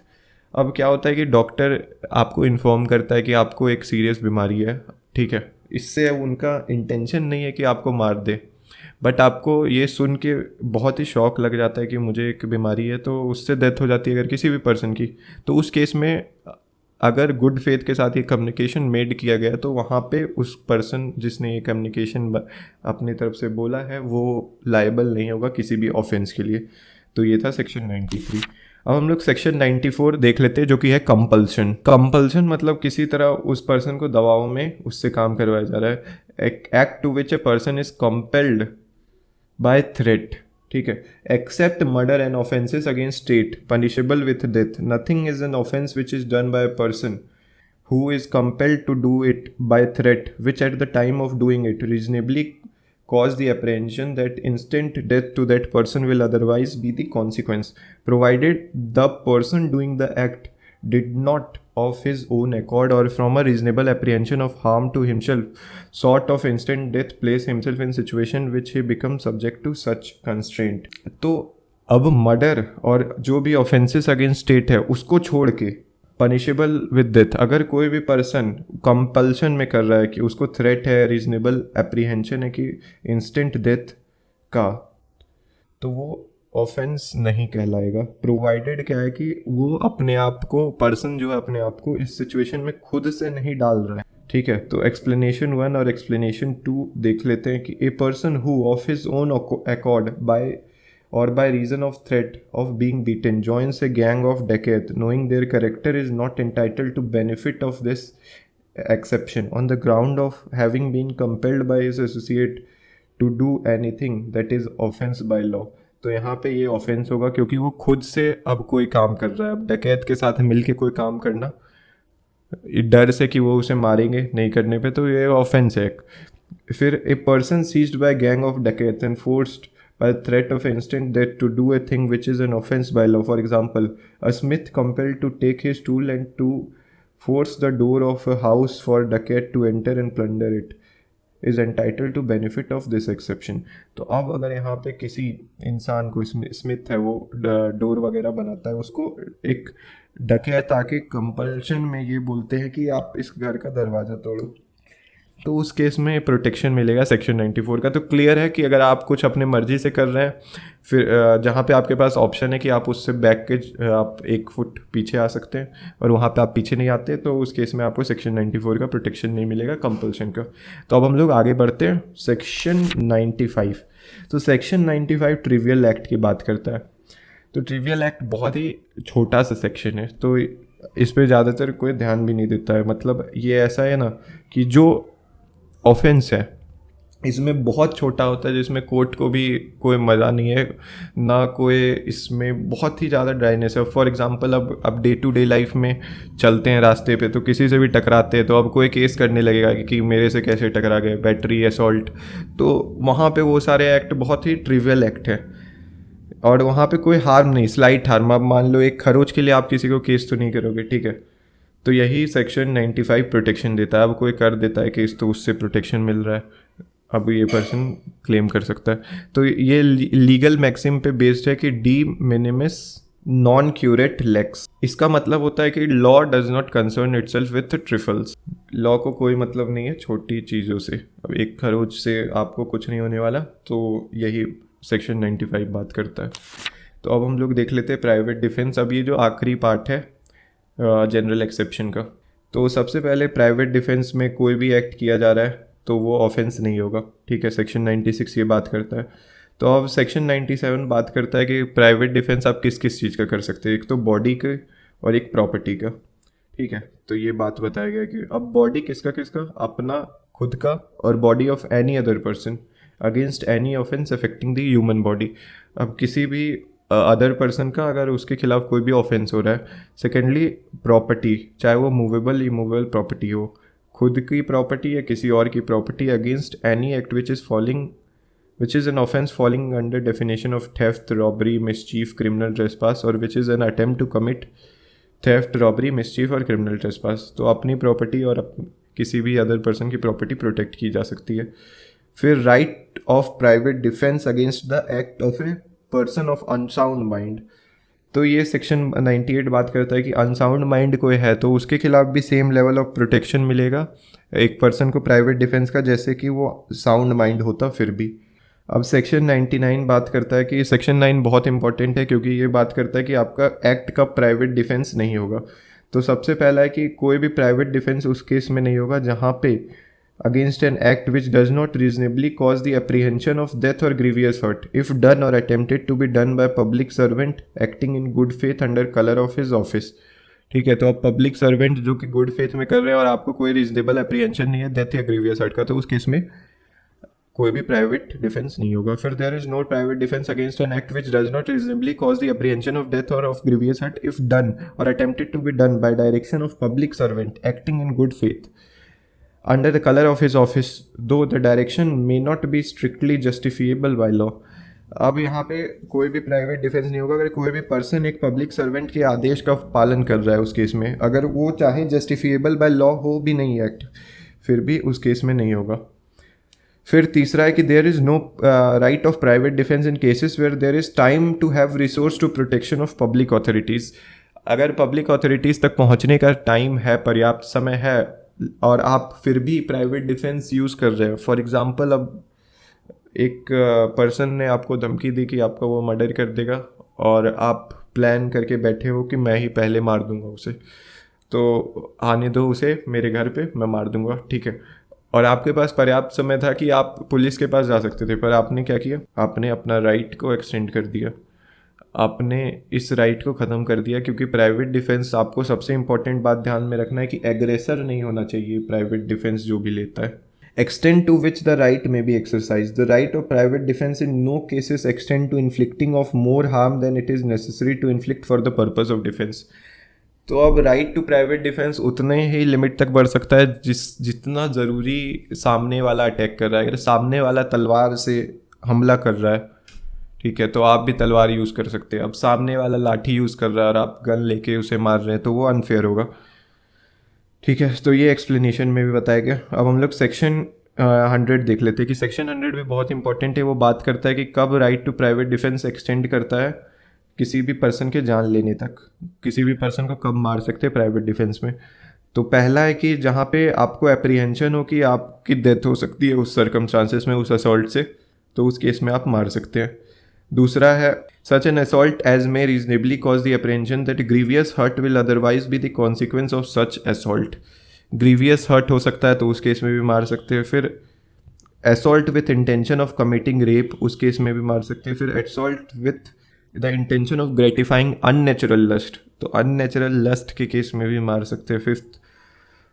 अब क्या होता है कि डॉक्टर आपको इन्फॉर्म करता है कि आपको एक सीरियस बीमारी है, ठीक है, इससे उनका इंटेंशन नहीं है कि आपको मार दे, बट आपको ये सुन के बहुत ही शौक लग जाता है कि मुझे एक बीमारी है, तो उससे डेथ हो जाती है अगर किसी भी पर्सन की। तो उस केस में अगर गुड फेथ के साथ ये कम्युनिकेशन मेड किया गया तो वहाँ पे उस पर्सन जिसने ये कम्युनिकेशन अपनी तरफ से बोला है वो लायबल नहीं होगा किसी भी ऑफेंस के लिए। तो ये था सेक्शन 93। अब हम लोग सेक्शन 94 देख लेते हैं जो कि है कंपल्शन। कंपल्शन मतलब किसी तरह उस पर्सन को दबाव में उससे काम करवाया जा रहा है। Act to which a person is compelled by threat, ठीक है, except murder and offences against state punishable with death. Nothing is an offence which is done by a person who is compelled to do it by threat which at the time of doing it reasonably cause the apprehension that instant death to that person will otherwise be the consequence, provided the person doing the act did not of his own accord or from a reasonable apprehension of harm to himself sort of instant death place himself in situation which he becomes subject to such constraint। तो अब murder और जो भी offences against state है उसको छोड़ के punishable with death अगर कोई भी पर्सन कंपल्शन में कर रहा है कि उसको थ्रेट है, रीजनेबल एप्रीहेंशन है कि इंस्टेंट डेथ का, तो वो ऑफेंस नहीं कहलाएगा, प्रोवाइडेड क्या है कि वो अपने आप को, पर्सन जो है अपने आप को इस सिचुएशन में खुद से नहीं डाल रहा है, ठीक है। तो एक्सप्लेनेशन 1 और एक्सप्लेनेशन 2 देख लेते हैं कि a person who of his own accord by or by reason of threat of being beaten joins a gang of dacoits knowing their character is not entitled to benefit of this exception on the ground of having been compelled by his associate to do anything that is offense by law। तो यहाँ पे ये offence होगा क्योंकि वो खुद से अब कोई काम कर रहा है। अब डकैत के साथ मिलके कोई काम करना डर से कि वो उसे मारेंगे नहीं करने पे, तो ये ऑफेंस है। फिर a person seized by gang of dacoits and forced by threat of instant death to do a thing which is an offense by law. For example, a smith compelled to take his tool and to force the door of a house for dacoit to enter and plunder it is entitled to benefit of this exception. तो अब अगर यहाँ पे किसी इंसान को Smith है, वो डोर वगैरह बनाता है, उसको एक डकैत आके कंपल्शन में ये बोलते हैं कि आप इस घर का दरवाज़ा तोड़ो, तो उस केस में प्रोटेक्शन मिलेगा सेक्शन 94 का। तो क्लियर है कि अगर आप कुछ अपने मर्जी से कर रहे हैं, फिर जहाँ पे आपके पास ऑप्शन है कि आप उससे बैक के आप 1 फुट पीछे आ सकते हैं और वहाँ पे आप पीछे नहीं आते, तो उस केस में आपको सेक्शन 94 का प्रोटेक्शन नहीं मिलेगा, कंपल्शन का। तो अब हम लोग आगे बढ़ते हैं सेक्शन 95। तो सेक्शन 95 ट्रिवियल एक्ट की बात करता है। तो ट्रिवियल एक्ट बहुत ही छोटा सा सेक्शन है, तो इस पर ज़्यादातर कोई ध्यान भी नहीं देता है। मतलब ये ऐसा है ना कि जो ऑफेंस है इसमें बहुत छोटा होता है, जिसमें कोर्ट को भी कोई मज़ा नहीं है ना, कोई इसमें बहुत ही ज़्यादा ड्राइनेस है। फॉर एग्जांपल अब डे टू डे लाइफ में चलते हैं रास्ते पे, तो किसी से भी टकराते हैं तो अब कोई केस करने लगेगा कि मेरे से कैसे टकरा गए, बैटरी असॉल्ट, तो वहाँ पे वो सारे एक्ट बहुत ही ट्रिवियल एक्ट है और वहाँ पे कोई हार्म नहीं, स्लाइट हार्म। अब मान लो एक खरोच के लिए आप किसी को केस तो नहीं करोगे, ठीक है, तो यही सेक्शन 95 प्रोटेक्शन देता है। अब कोई कर देता है केस तो उससे प्रोटेक्शन मिल रहा है, अब ये पर्सन क्लेम कर सकता है। तो ये लीगल मैक्सिम पे बेस्ड है कि डी मिनिमिस नॉन क्यूरेट लेक्स। इसका मतलब होता है कि law does not concern itself with trifles. Law को कोई मतलब नहीं है छोटी चीज़ों से। अब एक खरोच से आपको कुछ नहीं होने वाला, तो यही सेक्शन 95 बात करता है। तो अब हम लोग देख लेते हैं प्राइवेट डिफेंस। अब ये जो आखिरी पार्ट है जनरल एक्सेप्शन का, तो सबसे पहले प्राइवेट डिफेंस में कोई भी एक्ट किया जा रहा है तो वो ऑफेंस नहीं होगा, ठीक है। सेक्शन 96 ये बात करता है। तो अब सेक्शन 97 बात करता है कि प्राइवेट डिफेंस आप किस किस चीज़ का कर सकते हैं, एक तो बॉडी के और एक प्रॉपर्टी का, ठीक है। तो ये बात बताया गया कि अब बॉडी किसका किसका, अपना खुद का और body of any other person against any offence affecting the human body. अब किसी भी अदर पर्सन का अगर उसके खिलाफ कोई भी ऑफेंस हो रहा है। सेकेंडली प्रॉपर्टी, चाहे वो मूवेबल इमूवेबल प्रॉपर्टी हो, खुद की प्रॉपर्टी या किसी और की property, against any act which is an offence falling under definition of theft, robbery, mischief, criminal trespass और which is an attempt to commit theft, robbery, mischief और क्रिमिनल ट्रेसपास। तो अपनी प्रॉपर्टी और किसी भी अदर पर्सन की property protect की जा सकती है। फिर right of private defence against the act of a person of unsound mind. तो ये सेक्शन 98 बात करता है कि अनसाउंड माइंड कोई है तो उसके खिलाफ भी सेम लेवल ऑफ प्रोटेक्शन मिलेगा एक पर्सन को प्राइवेट डिफेंस का, जैसे कि वो साउंड माइंड होता फिर भी। अब सेक्शन 99 बात करता है कि सेक्शन 9 बहुत इंपॉर्टेंट है क्योंकि ये बात करता है कि आपका एक्ट का प्राइवेट डिफेंस नहीं होगा। तो सबसे पहला है कि कोई भी प्राइवेट डिफेंस उस केस में नहीं होगा जहाँ पे against an act which does not reasonably cause the apprehension of death or grievous hurt if done or attempted to be done by public servant acting in good faith under color of his office, ठीक है। तो अब public servant जो कि good faith में कर रहे हैं और आपको कोई रीजनेबल अप्रीहेंशन नहीं है डेथ या ग्रीवियस हर्ट का, तो उस केस में कोई भी प्राइवेट डिफेंस नहीं होगा। फिर there is no private defence against an act which does not reasonably cause the apprehension of death और of grievous hurt if done और attempted to be done by direction of public servant acting in good faith under the color of his office, though the direction may not be strictly justifiable by law। अब यहाँ पे कोई भी private defence नहीं होगा अगर कोई भी पर्सन एक पब्लिक सर्वेंट के आदेश का पालन कर रहा है उस केस में, अगर वो चाहे जस्टिफिएबल बाय लॉ हो भी नहीं एक्ट, फिर भी उस केस में नहीं होगा। फिर तीसरा है कि there is no right of private defence in cases where there is time to have resource to protection of public authorities. अगर पब्लिक अथॉरिटीज़ तक पहुँचने का टाइम है, पर्याप्त समय है और आप फिर भी प्राइवेट डिफेंस यूज़ कर रहे हो। फॉर एग्ज़ाम्पल अब एक पर्सन ने आपको धमकी दी कि आपका वो मर्डर कर देगा और आप प्लान करके बैठे हो कि मैं ही पहले मार दूंगा उसे, तो आने दो उसे मेरे घर पे, मैं मार दूंगा, ठीक है। और आपके पास पर्याप्त समय था कि आप पुलिस के पास जा सकते थे, पर आपने क्या किया, आपने अपना राइट को एक्सटेंड कर दिया, आपने इस राइट को ख़त्म कर दिया। क्योंकि प्राइवेट डिफेंस, आपको सबसे इंपॉर्टेंट बात ध्यान में रखना है कि एग्रेसर नहीं होना चाहिए प्राइवेट डिफेंस जो भी लेता है। Extend to which the right may be exercise, the right of private defence in no cases extend to inflicting of more harm than it is necessary to inflict for the purpose of defence. तो अब right to private defence उतने ही limit तक बढ़ सकता है जितना ज़रूरी सामने वाला अटैक कर रहा है। अगर सामने वाला तलवार से हमला कर रहा है, ठीक है, तो आप भी तलवार यूज़ कर सकते हैं। अब सामने वाला लाठी यूज़ कर रहा है और आप गन लेके उसे मार रहे हैं, तो वो अनफेयर होगा। ठीक है, तो ये एक्सप्लेनेशन में भी बताया गया। अब हम लोग सेक्शन 100 देख लेते हैं कि सेक्शन 100 भी बहुत इंपॉर्टेंट है। वो बात करता है कि कब right to private defence extend करता है किसी भी पर्सन के जान लेने तक, किसी भी पर्सन को कब मार सकते हैं प्राइवेट डिफेंस में। तो पहला है कि जहाँ पे आपको एप्रीहेंशन हो कि आपकी डेथ हो सकती है उस सर्कमस्टांसेस में, उस असॉल्ट से, तो उस केस में आप मार सकते हैं। दूसरा है such an assault as may reasonably cause the apprehension that grievous hurt will otherwise be the consequence of such assault. Grievous hurt हो सकता है तो उस केस में भी मार सकते हैं। फिर assault with intention of committing rape, उस केस में भी मार सकते हैं। फिर assault with the intention of gratifying unnatural lust, तो अननेचुरल लस्ट के केस में भी मार सकते हैं। Fifth,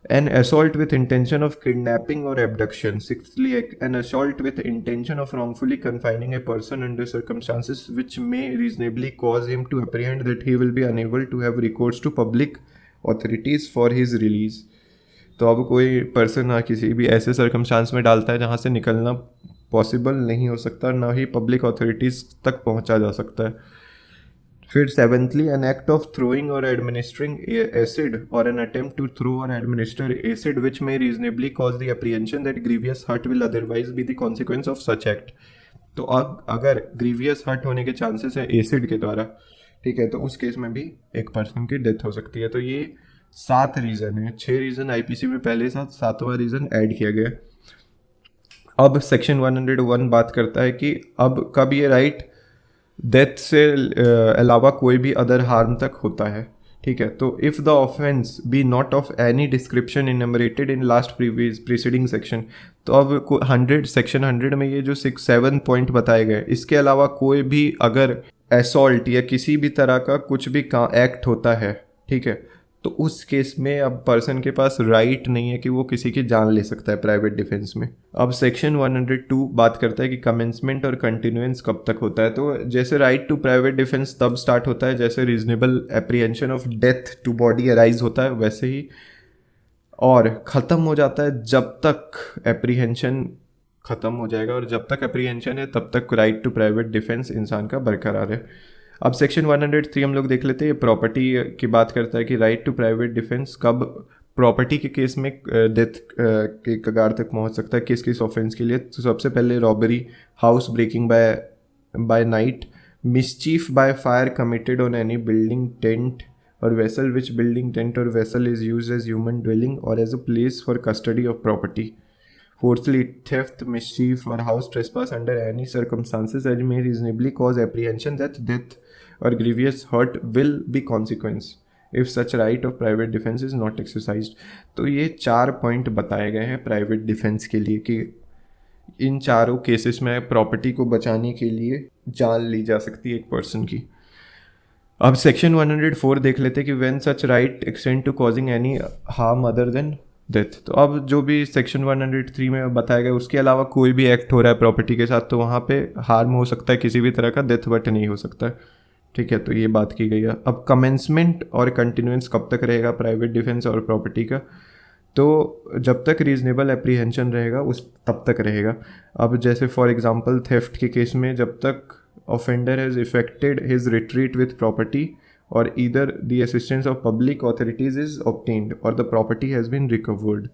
an assault with intention of kidnapping or abduction. Sixthly, an assault with intention of wrongfully confining a person under circumstances which may reasonably cause him to apprehend that he will be unable to have recourse to public authorities for his release. तो अब कोई person किसी भी ऐसे circumstance में डालता है जहाँ से निकलना पॉसिबल नहीं हो सकता, ना ही पब्लिक अथॉरिटीज़ तक पहुँचा जा सकता है। फिर seventhly, an act of throwing or administering acid or an attempt to throw or administer acid which may reasonably cause the apprehension that grievous hurt will otherwise be the consequence of such act. तो अब अगर grievous hurt होने के chances है acid के द्वारा, ठीक है, तो उस केस में भी एक पर्सन की डेथ हो सकती है। तो ये 7 रीज़न है, 6 रीज़न आईपीसी में पहले साथ, 7वां रीज़न ऐड किया गया। अब सेक्शन 101 बात करता है कि अब कब ये राइट डेथ से अलावा कोई भी अदर हार्म तक होता है, ठीक है। तो if the offence be not of any description enumerated in last preceding section, तो अब 100 सेक्शन 100 में ये जो 6-7 पॉइंट बताए गए, इसके अलावा कोई भी अगर असॉल्ट या किसी भी तरह का कुछ भी एक्ट होता है, ठीक है, तो उस केस में अब पर्सन के पास राइट नहीं है कि वो किसी की जान ले सकता है प्राइवेट डिफेंस में। अब सेक्शन 102 बात करता है कि कमेंसमेंट और कंटिन्यूएंस कब तक होता है। तो जैसे राइट टू प्राइवेट डिफेंस तब स्टार्ट होता है जैसे reasonable apprehension of death to body arise होता है, वैसे ही, और ख़त्म हो जाता है जब तक एप्रीहेंशन ख़त्म हो जाएगा, और जब तक एप्रीहेंशन है तब तक राइट टू प्राइवेट डिफेंस इंसान का बरकरार है। अब सेक्शन 103 हम लोग देख लेते हैं। ये प्रॉपर्टी की बात करता है कि राइट टू प्राइवेट डिफेंस कब प्रॉपर्टी के केस में डेथ के कगार तक पहुंच सकता है, किस किस ऑफेंस के लिए। तो सबसे पहले robbery, house breaking by night, mischief by fire committed on any building, tent और वेसल विच बिल्डिंग, टेंट और vessel is used as human dwelling और as a place for custody of property. Fourthly, theft, mischief or house trespass under any circumstances that may reasonably cause apprehension that death or grievous hurt will be consequence if such right of private defense is not exercised। तो ये 4 point बताए गए हैं private defence के लिए कि इन चारों cases में प्रॉपर्टी को बचाने के लिए जान ली जा सकती है एक पर्सन की। अब सेक्शन 104 देख लेते हैं कि when such right extend to causing any harm other than death. तो अब जो भी सेक्शन 103 में बताया गया उसके अलावा कोई भी एक्ट हो रहा है प्रॉपर्टी के साथ, तो वहाँ पे हार्म हो सकता है किसी भी तरह का, डेथ बट नहीं हो सकता है, ठीक है। तो ये बात की गई है। अब कमेंसमेंट और कंटिन्यूएंस कब तक रहेगा प्राइवेट डिफेंस और प्रॉपर्टी का, तो जब तक रीजनेबल एप्रीहेंशन रहेगा उस तब तक रहेगा। अब जैसे फॉर एग्जांपल थेफ्ट के केस में जब तक offender has affected his retreat with property or either the assistance of public authorities is obtained or the property has been recovered,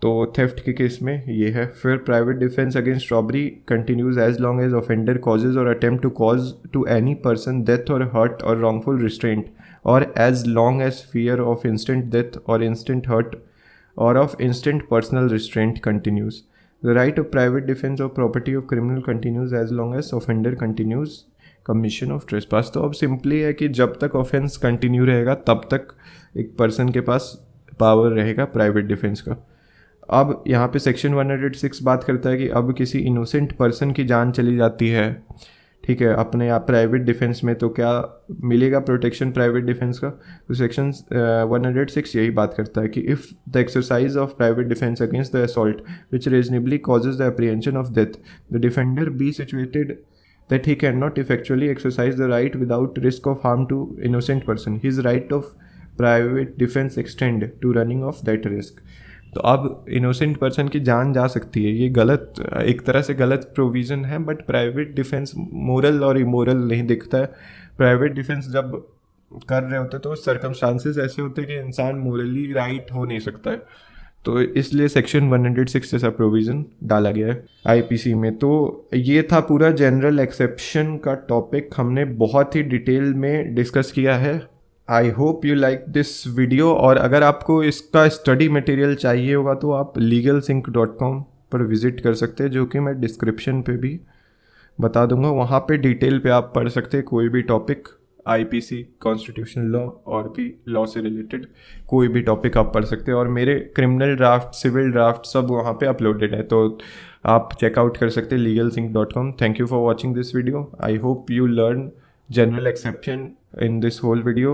तो थेफ्ट के केस में ये है। फिर private defence against robbery continues as long as offender causes और attempt to cause to any person death और hurt और wrongful restraint और as long as fear of instant death और इंस्टेंट हर्ट और of instant personal restraint continues. The right of private defence of property of criminal continues as long as offender continues commission of trespass. तो अब simply है कि जब तक offence continue रहेगा तब तक एक पर्सन के पास पावर रहेगा प्राइवेट डिफेंस का। अब यहाँ पे सेक्शन 106 बात करता है कि अब किसी इनोसेंट पर्सन की जान चली जाती है, ठीक है, अपने आप प्राइवेट डिफेंस में, तो क्या मिलेगा प्रोटेक्शन प्राइवेट डिफेंस का। तो सेक्शन 106 यही बात करता है कि if the exercise of private defence against the assault which reasonably causes the apprehension of death the defender be situated that he cannot effectually exercise the right without risk of harm to innocent person. His right of private defense extend to running of that risk. तो अब innocent person की जान जा सकती है, ये गलत, एक तरह से गलत प्रोविज़न है, बट प्राइवेट डिफेंस मोरल और इमोरल नहीं दिखता है. प्राइवेट डिफेंस जब कर रहे होते तो सर्कमस्टांसेस ऐसे होते हैं कि इंसान मोरली राइट हो नहीं सकता है, तो इसलिए सेक्शन 106 जैसा प्रोविज़न डाला गया है आईपीसी में. तो ये था पूरा जनरल एक्सेप्शन का टॉपिक, हमने बहुत ही डिटेल में डिस्कस किया है. I hope you like this video, और अगर आपको इसका स्टडी मटेरियल चाहिए होगा तो आप legalsync.com पर विज़िट कर सकते हैं, जो कि मैं डिस्क्रिप्शन पे भी बता दूंगा. वहाँ पे डिटेल पे आप पढ़ सकते हैं कोई भी टॉपिक, आईपीसी, कॉन्स्टिट्यूशनल लॉ और भी लॉ से रिलेटेड कोई भी टॉपिक आप पढ़ सकते हैं. और मेरे क्रिमिनल ड्राफ्ट, सिविल ड्राफ्ट सब वहाँ पे अपलोडेड है, तो आप चेकआउट कर सकते हैं legalsync.com. Thank you for watching this video. I hope you learn general exception in this whole video.